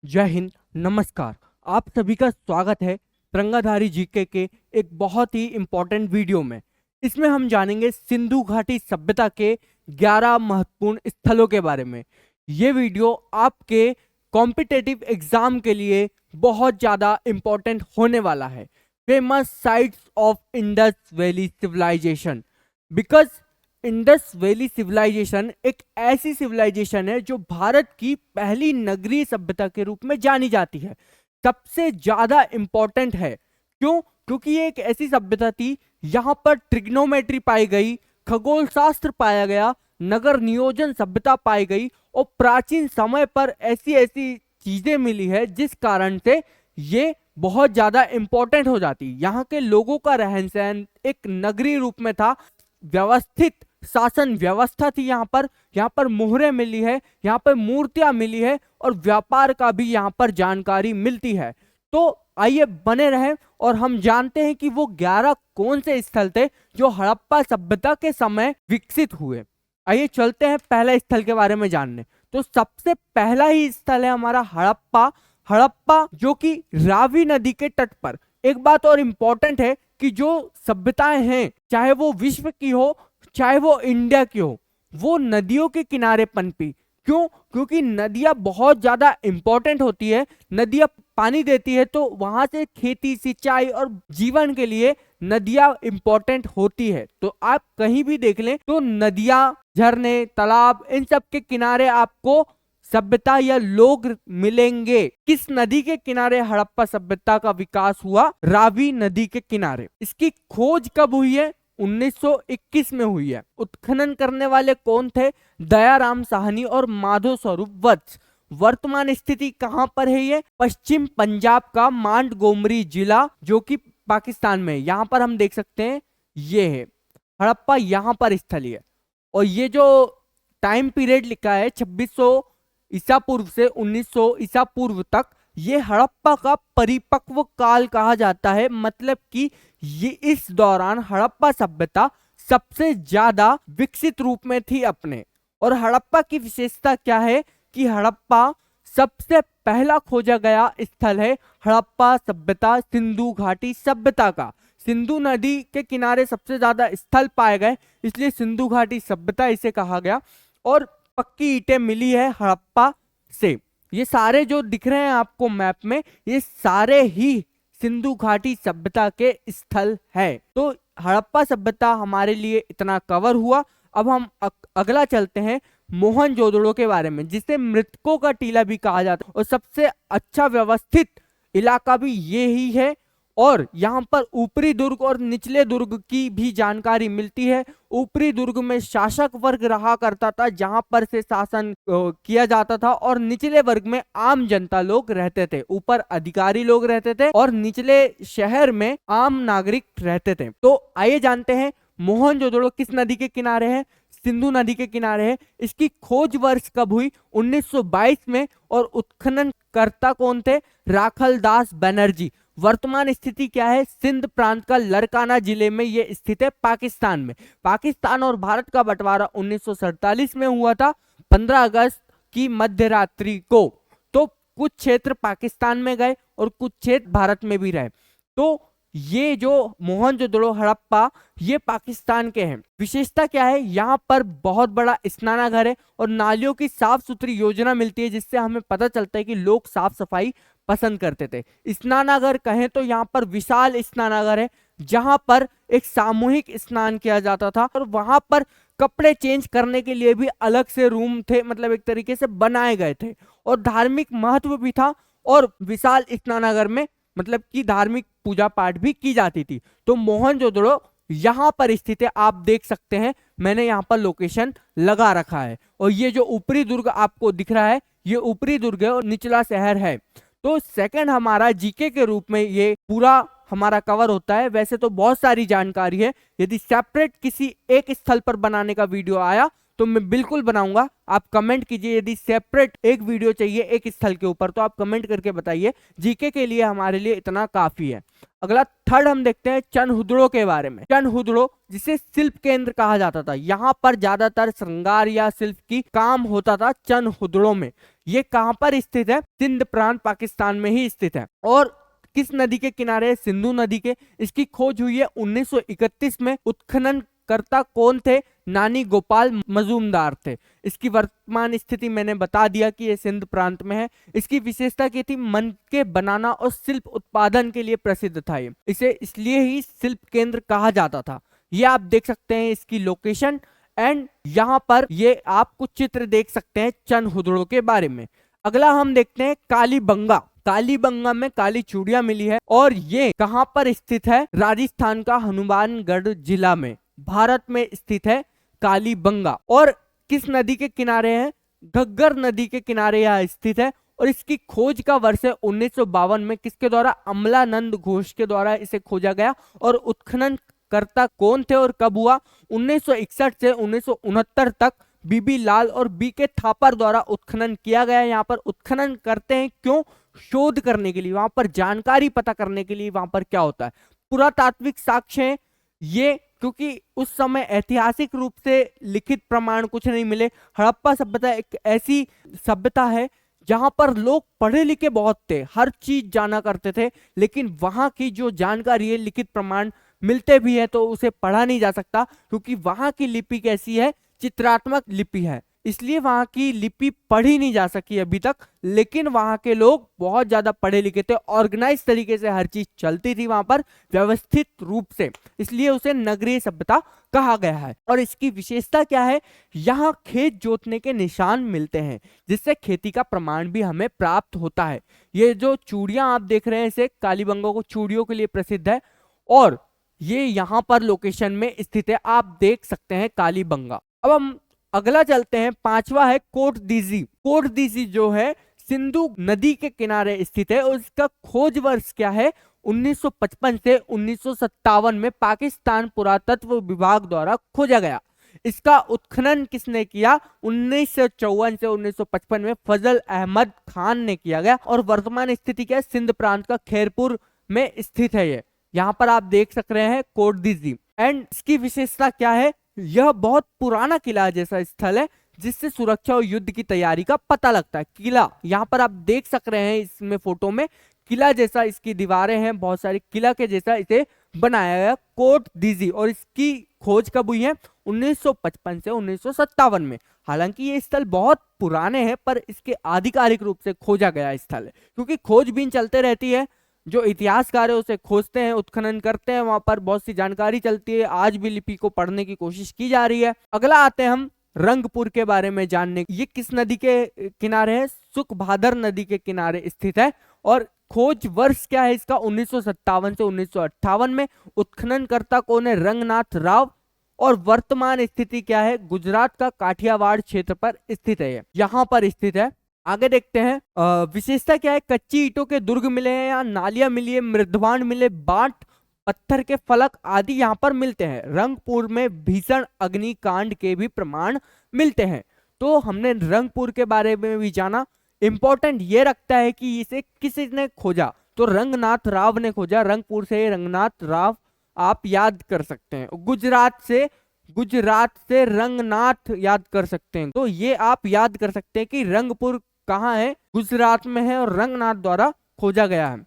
जय हिंद। नमस्कार। आप सभी का स्वागत है तिरंगाधारी जीके के एक बहुत ही इम्पोर्टेंट वीडियो में। इसमें हम जानेंगे सिंधु घाटी सभ्यता के 11 महत्वपूर्ण स्थलों के बारे में। ये वीडियो आपके कॉम्पिटिटिव एग्जाम के लिए बहुत ज़्यादा इम्पोर्टेंट होने वाला है। Famous sites of Indus valley civilization. Because Indus valley civilization एक ऐसी सिविलाइजेशन है जो भारत की पहली नगरीय सभ्यता के रूप में जानी जाती है। सबसे ज्यादा इंपॉर्टेंट है क्यों? क्योंकि ये एक ऐसी सभ्यता थी, यहाँ पर ट्रिग्नोमेट्री पाई गई, खगोल शास्त्र पाया गया, नगर नियोजन सभ्यता पाई गई और प्राचीन समय पर ऐसी ऐसी चीजें मिली है जिस कारण से ये बहुत ज्यादा इंपॉर्टेंट हो जाती। यहाँ के लोगों का रहन सहन एक नगरीय रूप में था, व्यवस्थित शासन व्यवस्था थी। यहाँ पर मोहरें मिली है, यहाँ पर मूर्तियां मिली है और व्यापार का भी यहाँ पर जानकारी मिलती है। तो आइए बने रहें और हम जानते हैं कि वो 11 कौन से स्थल थे जो हड़प्पा सभ्यता के समय विकसित हुए। आइए चलते हैं पहले स्थल के बारे में जानने। तो सबसे पहला ही स्थल है हमारा हड़प्पा। हड़प्पा जो कि रावी नदी के तट पर। एक बात और इंपॉर्टेंट है कि जो सभ्यताएं हैं, चाहे वो विश्व की हो चाहे वो इंडिया की हो, वो नदियों के किनारे पनपी। क्यों? क्योंकि नदियां बहुत ज्यादा इंपॉर्टेंट होती है। नदियां पानी देती है तो वहां से खेती, सिंचाई और जीवन के लिए नदियां इंपॉर्टेंट होती है। तो आप कहीं भी देख लें तो नदियां, झरने, तालाब, इन सब के किनारे आपको सभ्यता या लोग मिलेंगे। किस नदी के किनारे हड़प्पा सभ्यता का विकास हुआ? रावी नदी के किनारे। इसकी खोज कब हुई है? 1921 में हुई है। उत्खनन करने वाले कौन थे? दयाराम साहनी और माधव स्वरूप वत्स। वर्तमान स्थिति कहां पर है? ये पश्चिम पंजाब का मांड गोमरी जिला जो कि पाकिस्तान में है। यहां पर हम देख सकते हैं, ये है हड़प्पा, यहां पर स्थल है। और ये जो टाइम पीरियड लिखा है 2600 ईसा पूर्व से 1900 ईसा पूर्व तक, ये हड़प्पा का परिपक्व काल कहा जाता है। मतलब कि ये इस दौरान हड़प्पा सभ्यता सबसे ज्यादा विकसित रूप में थी अपने। और हड़प्पा की विशेषता क्या है कि हड़प्पा सबसे पहला खोजा गया स्थल है। हड़प्पा सभ्यता सिंधु घाटी सभ्यता का। सिंधु नदी के किनारे सबसे ज्यादा स्थल पाए गए, इसलिए सिंधु घाटी सभ्यता इसे कहा गया। और पक्की ईंटें मिली है हड़प्पा से। ये सारे जो दिख रहे हैं आपको मैप में, ये सारे ही सिंधु घाटी सभ्यता के स्थल है। तो हड़प्पा सभ्यता हमारे लिए इतना कवर हुआ। अब हम अगला चलते हैं मोहनजोदड़ो के बारे में, जिसे मृतकों का टीला भी कहा जाता है और सबसे अच्छा व्यवस्थित इलाका भी ये ही है। और यहाँ पर ऊपरी दुर्ग और निचले दुर्ग की भी जानकारी मिलती है। ऊपरी दुर्ग में शासक वर्ग रहा करता था, जहां पर से शासन किया जाता था, और निचले वर्ग में आम जनता लोग रहते थे। ऊपर अधिकारी लोग रहते थे और निचले शहर में आम नागरिक रहते थे। तो आइए जानते हैं मोहनजोदड़ो किस नदी के किनारे है? सिंधु नदी के किनारे है। इसकी खोज वर्ष कब हुई? 1922 में। और उत्खनन कर्ता कौन थे? राखल दास बनर्जी। वर्तमान स्थिति क्या है? सिंध प्रांत का लरकाना जिले में यह स्थित है, पाकिस्तान में। पाकिस्तान और भारत का बंटवारा 1947 में हुआ था, 15 अगस्त की मध्य रात्रि को। तो कुछ क्षेत्र पाकिस्तान में गए और कुछ क्षेत्र भारत में भी रहे। तो ये जो मोहनजोदड़ो, हड़प्पा, ये पाकिस्तान के हैं। विशेषता क्या है? यहाँ पर बहुत बड़ा स्नानागार है और नालियों की साफ सुथरी योजना मिलती है, जिससे हमें पता चलता है कि लोग साफ सफाई पसंद करते थे। स्नानागार कहें तो यहाँ पर विशाल स्नानागार है, जहां पर एक सामूहिक स्नान किया जाता था और वहां पर कपड़े चेंज करने के लिए भी अलग से रूम थे, मतलब एक तरीके से बनाए गए थे। और धार्मिक महत्व भी था और विशाल स्नानागार में मतलब कि धार्मिक पूजा पाठ भी की जाती थी। तो मोहनजोदड़ो यहां पर स्थित है, आप देख सकते हैं, मैंने यहाँ पर लोकेशन लगा रखा है। और ये जो ऊपरी दुर्ग आपको दिख रहा है, ये ऊपरी दुर्ग है और निचला शहर है। तो सेकंड हमारा जीके के रूप में ये पूरा हमारा कवर होता है। वैसे तो बहुत सारी जानकारी है, यदि सेपरेट किसी एक स्थल पर बनाने का वीडियो आया तो मैं बिल्कुल बनाऊंगा। आप कमेंट कीजिए, यदि सेपरेट एक वीडियो चाहिए एक स्थल के ऊपर तो आप कमेंट करके बताइए। जीके के लिए हमारे लिए इतना काफी है। अगला थर्ड हम देखते हैं चनहुदड़ो के बारे में। चनहुदड़ो जिसे शिल्प केंद्र कहा जाता था, यहाँ पर ज्यादातर श्रृंगार या शिल्प की काम होता था चनहुदड़ो में। ये कहां पर स्थित है? सिंध प्रांत पाकिस्तान में ही स्थित है। और किस नदी के किनारे है? सिंधु नदी के। इसकी खोज हुई है 1931 में। उत्खनन करता कौन थे? नानी गोपाल मजूमदार थे। इसकी वर्तमान स्थिति मैंने बता दिया कि ये सिंध प्रांत में है। इसकी विशेषता क्या थी? मनके बनाना और शिल्प उत्पादन के लिए प्रसिद्ध था ये। इसे इसलिए ही शिल्प केंद्र कहा जाता था। ये आप देख सकते हैं इसकी लोकेशन, एंड यहाँ पर ये आप कुछ चित्र देख सकते हैं चनहुदड़ो के बारे में। अगला हम देखते हैं कालीबंगा। कालीबंगा में काली चूड़ियां मिली है और ये कहां पर स्थित है? राजस्थान का हनुमानगढ़ जिला में, भारत में स्थित है कालीबंगा। और किस नदी के किनारे है? घग्गर नदी के किनारे यह स्थित है। और इसकी खोज का वर्ष है 1952 में। किसके द्वारा? अमलानंद घोष के द्वारा इसे खोजा गया। और उत्खनन करता कौन थे और कब हुआ? 1961 से 1969 तक बीबी लाल और बी के थापर द्वारा उत्खनन किया गया। यहाँ पर उत्खनन करते हैं क्यों? शोध करने के लिए, वहां पर जानकारी पता करने के लिए वहां पर क्या होता है। पुरातात्विक साक्ष्य हैं ये, क्योंकि उस समय ऐतिहासिक रूप से लिखित प्रमाण कुछ नहीं मिले। हड़प्पा सभ्यता एक ऐसी सभ्यता है जहां पर लोग पढ़े लिखे बहुत थे, हर चीज जाना करते थे, लेकिन वहां की जो जानकारी है, लिखित प्रमाण मिलते भी है तो उसे पढ़ा नहीं जा सकता, क्योंकि वहां की लिपि कैसी है? चित्रात्मक लिपि है, इसलिए वहां की लिपि पढ़ी नहीं जा सकी अभी तक। लेकिन वहां के लोग बहुत ज्यादा पढ़े लिखे थे, ऑर्गेनाइज तरीके से हर चीज चलती थी वहां पर व्यवस्थित रूप से, इसलिए उसे नगरीय सभ्यता कहा गया है। और इसकी विशेषता क्या है? यहाँ खेत जोतने के निशान मिलते हैं, जिससे खेती का प्रमाण भी हमें प्राप्त होता है। ये जो चूड़ियां आप देख रहे हैं, इसे कालीबंगा को चूड़ियों के लिए प्रसिद्ध है और ये यहाँ पर लोकेशन में स्थित है, आप देख सकते हैं कालीबंगा। अब हम अगला चलते हैं, पांचवा है कोटदीजी। कोटदीजी जो है सिंधु नदी के किनारे स्थित है और इसका खोज वर्ष क्या है? 1955 से 1957 में पाकिस्तान पुरातत्व विभाग द्वारा खोजा गया। इसका उत्खनन किसने किया? 1954 से 1955 में फजल अहमद खान ने किया गया। और वर्तमान स्थिति क्या है? सिंध प्रांत का खैरपुर में स्थित है ये। यहाँ पर आप देख सक रहे हैं कोटदीजी। एंड इसकी विशेषता क्या है? यह बहुत पुराना किला जैसा स्थल है, जिससे सुरक्षा और युद्ध की तैयारी का पता लगता है। किला यहाँ पर आप देख सक रहे हैं, इसमें फोटो में किला जैसा इसकी दीवारें हैं, बहुत सारे किला के जैसा इसे बनाया गया कोटदीजी। और इसकी खोज कब हुई है? 1955 से 1957 में। हालांकि ये स्थल बहुत पुराने हैं, पर इसके आधिकारिक रूप से खोजा गया स्थल है, क्योंकि खोजबीन चलते रहती है। जो इतिहासकार है उसे खोजते हैं, उत्खनन करते हैं, वहां पर बहुत सी जानकारी चलती है। आज भी लिपि को पढ़ने की कोशिश की जा रही है। अगला आते हैं हम रंगपुर के बारे में जानने। ये किस नदी के किनारे है? सुखभादर नदी के किनारे स्थित है। और खोज वर्ष क्या है इसका? 1957 से 1958 में। उत्खननकर्ता कौन है? रंगनाथ राव। और वर्तमान स्थिति क्या है? गुजरात का काठियावाड़ क्षेत्र पर स्थित है, यहाँ पर स्थित है। आगे देखते हैं विशेषता क्या है? कच्ची ईंटों के दुर्ग मिले हैं, या नालियां मिली है, मृदवान मिले, बाट पत्थर के फलक आदि यहाँ पर मिलते हैं। रंगपुर में भीषण अग्निकांड के भी प्रमाण मिलते हैं। तो हमने रंगपुर के बारे में भी जाना। इंपॉर्टेंट ये रखता है कि इसे किसने खोजा? तो रंगनाथ राव ने खोजा। रंगपुर से रंगनाथ राव आप याद कर सकते हैं। गुजरात से रंगनाथ याद कर सकते हैं। तो ये आप याद कर सकते हैं कि रंगपुर कहाँ है? गुजरात में है और रंगनाथ द्वारा खोजा गया है।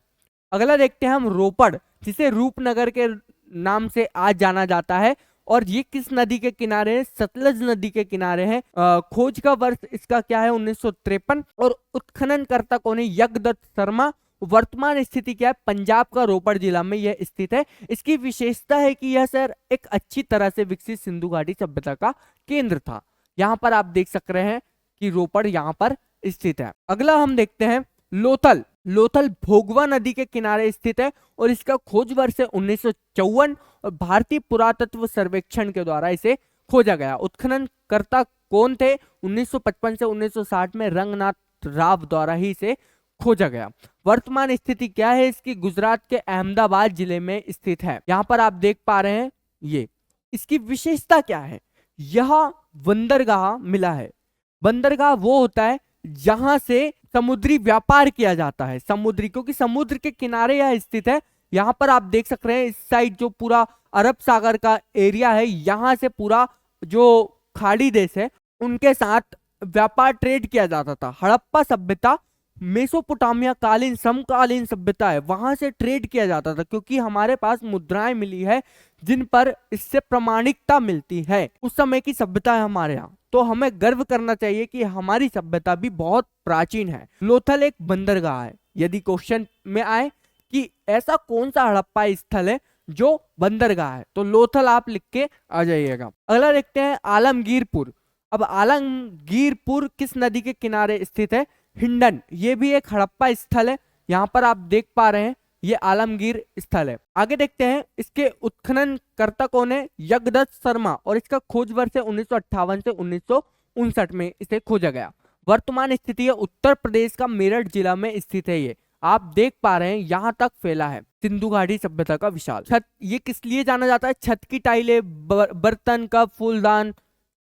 अगला देखते हैं हम रोपड़, जिसे रूपनगर के नाम से आज जाना जाता है। और ये किस नदी के किनारे है? सतलज नदी के किनारे है। खोज का वर्ष इसका क्या है? 1953। और उत्खननकर्ता कौन है? यज्ञदत्त शर्मा। वर्तमान स्थिति क्या है? पंजाब का रोपड़ जिला में यह स्थित है। इसकी विशेषता है कि यह शहर एक अच्छी तरह से विकसित सिंधु घाटी सभ्यता का केंद्र था। यहाँ पर आप देख सक रहे हैं कि रोपड़ यहाँ पर स्थित है। अगला हम देखते हैं लोथल। लोथल भोगवा नदी के किनारे स्थित है और इसका खोज वर्ष है 1954 और भारतीय पुरातत्व सर्वेक्षण के द्वारा इसे खोजा गया। उत्खननकर्ता कौन थे? 1955 से 1960 में रंगनाथ राव द्वारा ही इसे खोजा गया। वर्तमान स्थिति क्या है इसकी? गुजरात के अहमदाबाद जिले में स्थित है। यहाँ पर आप देख पा रहे हैं ये। इसकी विशेषता क्या है? यह बंदरगाह मिला है। बंदरगाह वो होता है जहां से समुद्री व्यापार किया जाता है, समुद्री, क्योंकि समुद्र के किनारे यह स्थित है। यहाँ पर आप देख सकते हैं इस साइड जो पूरा अरब सागर का एरिया है, यहाँ से पूरा जो खाड़ी देश है उनके साथ व्यापार ट्रेड किया जाता था। हड़प्पा सभ्यता मेसोपोटामिया कालीन समकालीन सभ्यता है, वहां से ट्रेड किया जाता था, क्योंकि हमारे पास मुद्राएं मिली है जिन पर इससे प्रमाणिकता मिलती है। उस समय की सभ्यता है हमारे यहाँ, तो हमें गर्व करना चाहिए कि हमारी सभ्यता भी बहुत प्राचीन है। लोथल एक बंदरगाह है। यदि क्वेश्चन में आए कि ऐसा कौन सा हड़प्पा स्थल है जो बंदरगाह है, तो लोथल आप लिख के आ जाइएगा। अगला देखते हैं आलमगीरपुर। अब आलमगीरपुर किस नदी के किनारे स्थित है? हिंडन। ये भी एक हड़प्पा स्थल है, यहाँ पर आप देख पा रहे हैं ये आलमगीर स्थल है। आगे देखते हैं इसके उत्खनन करता कौन है? यज्ञदत्त शर्मा, और इसका खोज वर्ष है 1958 से 1959 में इसे खोजा गया। वर्तमान स्थिति है उत्तर प्रदेश का मेरठ जिला में स्थित है। ये आप देख पा रहे हैं यहाँ तक फैला है सिंधु घाटी सभ्यता का विशाल छत। ये किस लिए जाना जाता है? छत की टाइलें, बर्तन, कप, फूलदान,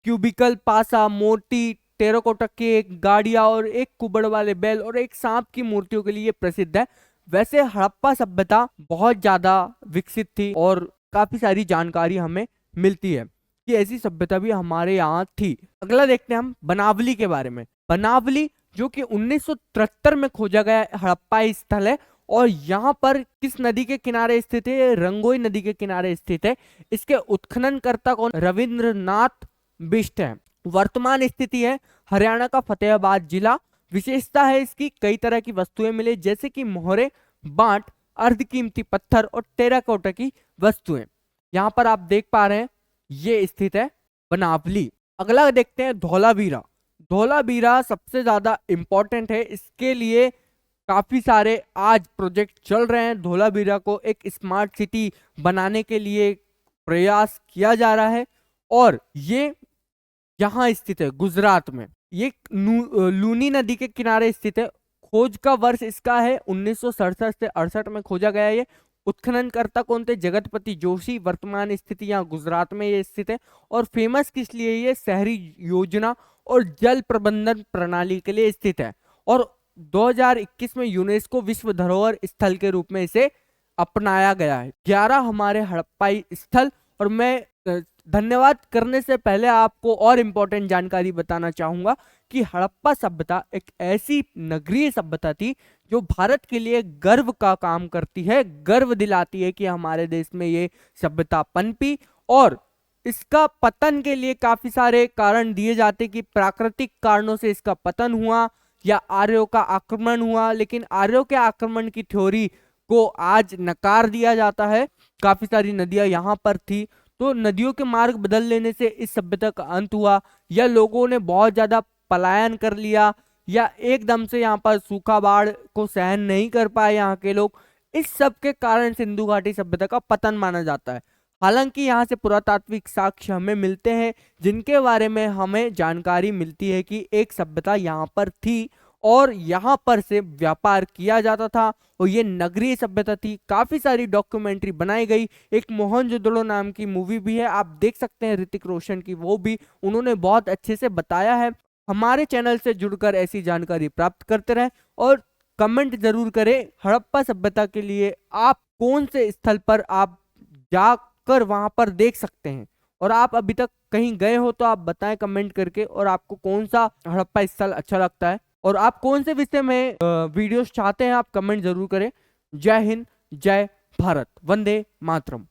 क्यूबिकल, पासा, मोटी टेराकोटा केक, गाड़ियां और एक कुबड़ वाले बैल और एक सांप की मूर्तियों के लिए प्रसिद्ध है। वैसे हड़प्पा सभ्यता बहुत ज्यादा विकसित थी और काफी सारी जानकारी हमें मिलती है कि ऐसी सभ्यता भी हमारे यहाँ थी। अगला देखते हैं हम बनावली के बारे में। बनावली जो कि 1973 में खोजा गया हड़प्पा स्थल है, और यहाँ पर किस नदी के किनारे स्थित है? रंगोई नदी के किनारे स्थित है। इसके उत्खननकर्ता कौन? रविंद्रनाथ बिष्ट है। वर्तमान स्थिति है हरियाणा का फतेहाबाद जिला। विशेषता है इसकी कई तरह की वस्तुएं मिले, जैसे कि मोहरे, बांट, अर्धकीमती पत्थर और टेराकोटा की वस्तुएं। यहाँ पर आप देख पा रहे हैं ये स्थित है बनावली। अगला देखते हैं धौलावीरा। धौलावीरा सबसे ज्यादा इंपॉर्टेंट है, इसके लिए काफी सारे आज प्रोजेक्ट चल रहे हैं। धौलावीरा को एक स्मार्ट सिटी बनाने के लिए प्रयास किया जा रहा है, और ये यहाँ स्थित है गुजरात में। ये लूनी नदी के किनारे स्थित है। खोज का वर्ष इसका है 1967 से 68 में खोजा गया। ये उत्खननकर्ता कौन थे? जगतपति जोशी। वर्तमान स्थिति यहाँ गुजरात में ये स्थित है, और फेमस किस लिए? ये शहरी योजना और जल प्रबंधन प्रणाली के लिए स्थित है, और 2021 में यूनेस्को विश्व धरोहर स्थल के रूप में इसे अपनाया गया है। 11 हमारे हड़प्पाई स्थल। और मैं धन्यवाद करने से पहले आपको और इम्पोर्टेंट जानकारी बताना चाहूंगा कि हड़प्पा सभ्यता एक ऐसी नगरीय सभ्यता थी जो भारत के लिए गर्व का काम करती है, गर्व दिलाती है कि हमारे देश में ये सभ्यता पनपी। और इसका पतन के लिए काफी सारे कारण दिए जाते कि प्राकृतिक कारणों से इसका पतन हुआ या आर्यों का आक्रमण हुआ, लेकिन आर्यों के आक्रमण की थ्योरी को आज नकार दिया जाता है। काफी सारी नदियां यहाँ पर थी, तो नदियों के मार्ग बदल लेने से इस सभ्यता का अंत हुआ, या लोगों ने बहुत ज्यादा पलायन कर लिया, या एकदम से यहाँ पर सूखा बाढ़ को सहन नहीं कर पाए यहाँ के लोग। इस सब के कारण सिंधु घाटी सभ्यता का पतन माना जाता है। हालांकि यहाँ से पुरातात्विक साक्ष्य हमें मिलते हैं जिनके बारे में हमें जानकारी मिलती है कि एक सभ्यता यहाँ पर थी और यहाँ पर से व्यापार किया जाता था, और ये नगरीय सभ्यता थी। काफी सारी डॉक्यूमेंट्री बनाई गई। एक मोहनजोदड़ो नाम की मूवी भी है, आप देख सकते हैं, ऋतिक रोशन की, वो भी उन्होंने बहुत अच्छे से बताया है। हमारे चैनल से जुड़कर ऐसी जानकारी प्राप्त करते रहें, और कमेंट जरूर करें हड़प्पा सभ्यता के लिए आप कौन से स्थल पर आप जाकर वहां पर देख सकते हैं, और आप अभी तक कहीं गए हो तो आप बताएं कमेंट करके, और आपको कौन सा हड़प्पा स्थल अच्छा लगता है और आप कौन से विषय में वीडियोस चाहते हैं, आप कमेंट जरूर करें। जय हिंद, जय भारत, वंदे मातरम।